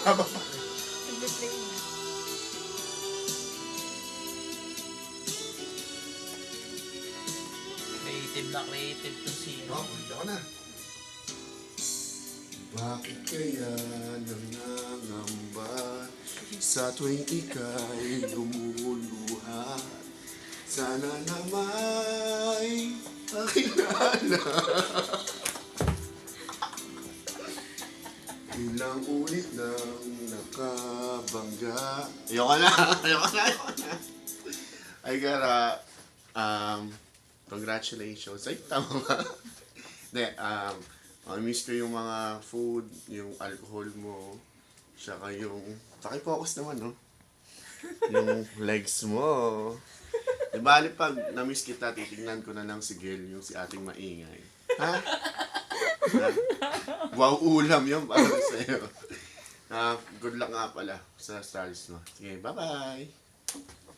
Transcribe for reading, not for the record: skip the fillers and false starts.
Mahaba pa. Nag-play na. Creative na creative to sino. Oh, ulit ako na. Bakit kaya nangangamba sa tuwing ika'y lumuluha? Sana na may kakilala. Ilang ulit nang nakabangga. Ayoko na. Ay, Gara, congratulations. Ay, tama ba? Hindi, miss ko yung mga food, yung alcohol mo, saka yung, focus naman, no? Yung legs mo. Di bali pag na-miss kita, titignan ko na lang si Gil, yung si ating maingay. Ha? Wow, ulam yun para sa'yo. Good luck nga pala sa stars mo. Sige, bye-bye!